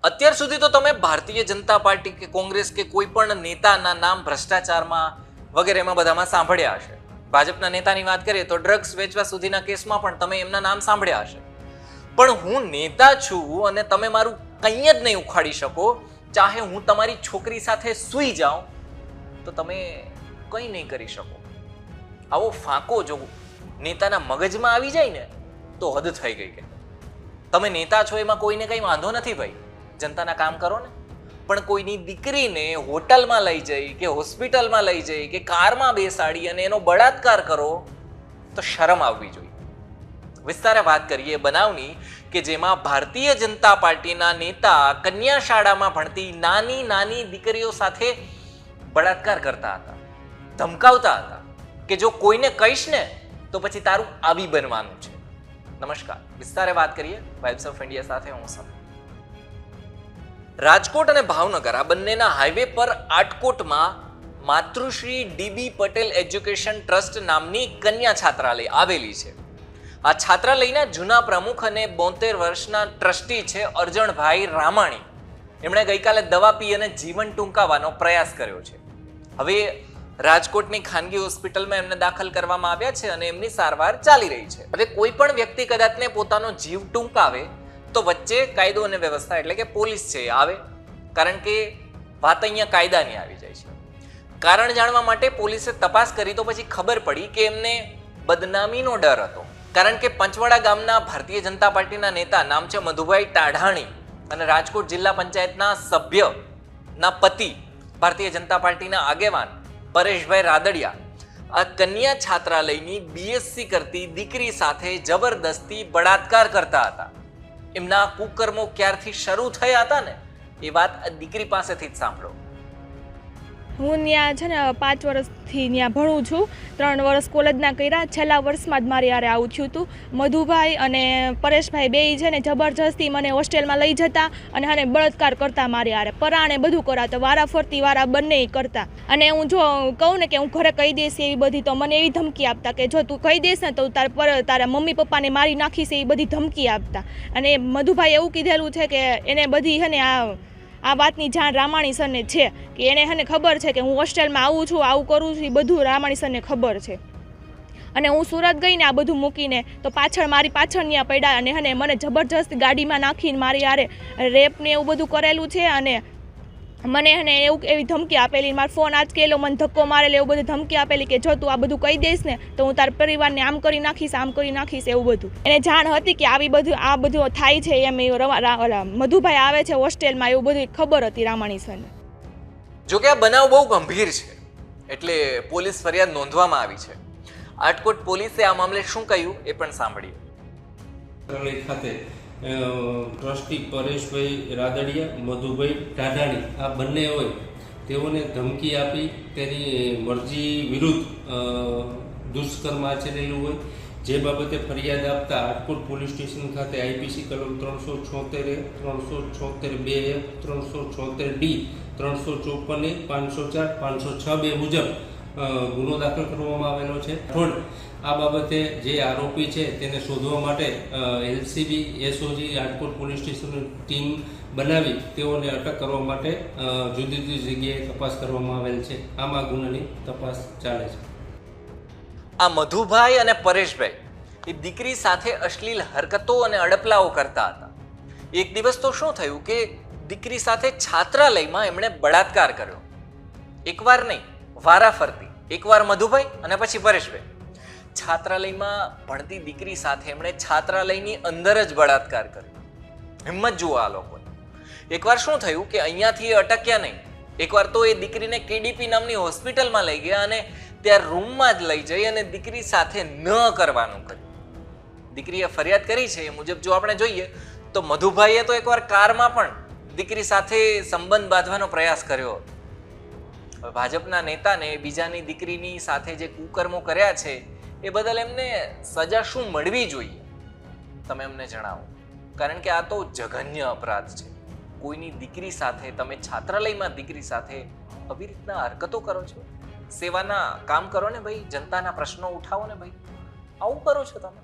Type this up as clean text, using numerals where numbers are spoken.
અત્યાર સુધી તો તમે ભારતીય જનતા પાર્ટી કે કોંગ્રેસ કે કોઈ પણ નેતાના નામ ભ્રષ્ટાચારમાં વગેરેમાં બધામાં સાંભળ્યા હશે. ભાજપના નેતાની વાત કરીએ તો ડ્રગ્સ વેચવા સુધીના કેસમાં પણ તમે એમના નામ સાંભળ્યા હશે. પણ હું નેતા છું અને તમે મારું કંઈ જ નહીં ઉખાડી શકો. ચાહે હું તમારી છોકરી સાથે સૂઈ જાઉં તો તમે કંઈ નહીં કરી શકો. આવો ફાંકો જો નેતાના મગજમાં આવી જાય ને તો હદ થઈ ગઈ. કે તમે નેતા છો એમાં કોઈને કંઈ વાંધો નથી ભાઈ, જનતાના કામ કરો ને. પણ કોઈની દીકરીને હોટલમાં લઈ જઈ કે હોસ્પિટલમાં લઈ જઈ કે કારમાં બેસાડી અને એનો બળાત્કાર કરો તો શરમ આવવી જોઈએ. વિસ્તારે વાત કરીએ બનાવની કે જેમાં ભારતીય જનતા પાર્ટીના નેતા કન્યા શાળામાં ભણતી નાની નાની દીકરીઓ સાથે બળાત્કાર કરતા હતા, ધમકાવતા હતા કે જો કોઈને કહીશ ને તો પછી તારું આવી બનવાનું છે. નમસ્કાર, વિસ્તારે વાત કરીએ વાઇબ્સ ઓફ ઇન્ડિયા સાથે હું સમ. રાજકોટ અને ભાવનગર આ બંનેના હાઈવે પર આટકોટમાં માતૃશ્રી ડીબી પટેલ એજ્યુકેશન ટ્રસ્ટ નામની કન્યા છાત્રાલય આવેલી છે. આ છાત્રાલયના જૂના પ્રમુખ અને 72 વર્ષના ટ્રસ્ટી છે અરજણભાઈ રામાણી. એમણે ગઈકાલે દવા પી અને જીવન ટૂંકાવવાનો પ્રયાસ કર્યો છે. હવે રાજકોટની ખાનગી હોસ્પિટલમાં એમને દાખલ કરવામાં આવ્યા છે અને એમની સારવાર ચાલી રહી છે. હવે કોઈ પણ વ્યક્તિ કદાચને પોતાનો જીવ ટૂંકાવે તો વચ્ચે કાયદો અને વ્યવસ્થા એટલે કે પોલીસ છે આવે, કારણ કે વાત અહીંયા કાયદાની આવી જાય છે. કારણ જાણવા માટે પોલીસે તપાસ કરી તો પછી ખબર પડી કે એમને બદનામીનો ડર હતો. કારણ કે પંચવાડા ગામના ભારતીય જનતા પાર્ટીના નેતા નામ છે મધુભાઈ ટાઢાણી અને રાજકોટ જિલ્લા પંચાયતના સભ્યના પતિ ભારતીય જનતા પાર્ટીના આગેવાન પરેશભાઈ રાદડિયા આ કન્યા છાત્રાલયની બીએસસી કરતી દીકરી સાથે જબરદસ્તી બળાત્કાર કરતા હતા. એમના કુકર્મો ક્યારથી શરૂ થયા હતા ને એ વાત દીકરી પાસેથી જ સાંભળો. હું ત્યાં છે ને 5 વર્ષથી ત્યાં ભણું છું. 3 વર્ષ કોલેજના કર્યા. છેલ્લા વર્ષમાં જ મારી યારે આવું થયું હતું. મધુભાઈ અને પરેશભાઈ બેય છે ને જબરજસ્તી મને હોસ્ટેલમાં લઈ જતા અને હાને બળાત્કાર કરતા મારી યારે. પરાણે બધું કરાતા, વારા ફરતી વારા બંને કરતા. અને હું જો કહું ને કે હું ઘરે કહી દઈશ એવી બધી તો મને એવી ધમકી આપતા કે જો તું કહી દઈશ ને તો તારા મમ્મી પપ્પાને મારી નાખીશ એવી બધી ધમકી આપતા. અને મધુભાઈ એવું કીધેલું છે કે એને બધી છે ને આ વાતની જાણ રામાણી સરને છે કે એને હને ખબર છે કે હું હોસ્ટેલમાં આવું છું, આવું કરું છું, એ બધું રામાણી સરને ખબર છે. અને હું સુરત ગઈને આ બધું મૂકીને તો મારી પાછળ ત્યાં પડ્યા અને હને મને જબરજસ્ત ગાડીમાં નાખીને મારી યારે રેપ ને એવું બધું કરેલું છે. અને મને હને એવી ધમકી આપેલી, મારો ફોન આંચકેલો, મને ધક્કો મારેલો, એવું બધું ધમકી આપેલી કે જો તું આ બધું કહી દઈશ ને તો હું તારા પરિવારને આમ કરી નાખીશ, આમ કરી નાખીશ, એવું બધું. એને જાણ હતી કે આ બધું થાય છે એમ. મધુભાઈ આવે છે હોસ્ટેલમાં એવું બધું ખબર હતી રામાણી સરને. જોકે આ બનાવ બહુ ગંભીર છે એટલે પોલીસ ફરિયાદ નોંધવામાં આવી છે. આટકોટ પોલીસે આ મામલે શું કહ્યું એ પણ સાંભળીએ. ખાતે ટ્રસ્ટી પરેશભાઈ રાદડિયા, મધુભાઈ ટાઢાણી આ બંને હોય તેઓને ધમકી આપી તેની મરજી વિરુદ્ધ દુષ્કર્મ આચરેલું હોય જે બાબતે ફરિયાદ આપતા આટકોટ પોલીસ સ્ટેશન ખાતે આઈપીસી કલમ 376 376 376D 354 504 506 મુજબ ગુનો દાખલ કરવામાં આવેલો છે. આ બાબતે જે આરોપી છે તેને શોધવા માટે એલસીબી એસઓજી આટકોટ પોલીસ સ્ટેશનની ટીમ બનાવી તેઓને અટક કરવા માટે જુદી જુદી જગ્યાએ તપાસ કરવામાં આવેલ છે. આમાં ગુનાની તપાસ ચાલે છે. આ મધુભાઈ અને પરેશભાઈ એ દીકરી સાથે અશ્લીલ હરકતો અને અડપલાઓ કરતા હતા. એક દિવસ તો શું થયું કે દીકરી સાથે છાત્રાલયમાં એમણે બળાત્કાર કર્યો. એકવાર નહીં, વારા ફરતી. એકવાર મધુભાઈ અને પછી પરેશભાઈ. છાત્રાલયમાં ભણતી દીકરી સાથે એમણે છાત્રાલયની અંદર જ બળાત્કાર કર્યો. હિંમત જુઓ આ લોકો. એકવાર શું થયું કે અહીંયાથી અટક્યા નહીં, એકવાર તો એ દીકરીને કેડીપી નામની હોસ્પિટલમાં લઈ ગયા અને ત્યાં રૂમમાં જ લઈ જઈ અને દીકરી સાથે ન કરવાનું કર્યું. દીકરીએ ફરિયાદ કરી છે એ મુજબ જો આપણે જોઈએ તો મધુભાઈએ તો એકવાર કારમાં પણ દીકરી સાથે સંબંધ બાંધવાનો પ્રયાસ કર્યો. ભાજપના નેતાને બીજાની દીકરીની સાથે જે કુકર્મો કર્યા છે એ બદલ એમને સજા શું મળવી જોઈએ તમે અમને જણાવો. કારણ કે આ તો જઘન્ય અપરાધ છે. કોઈની દીકરી સાથે તમે છાત્રાલયમાં દીકરી સાથે આવી રીતના હરકતો કરો છો. સેવાના કામ કરો ને ભાઈ, જનતાના પ્રશ્નો ઉઠાવો ને ભાઈ, આવું કરો છો તમે.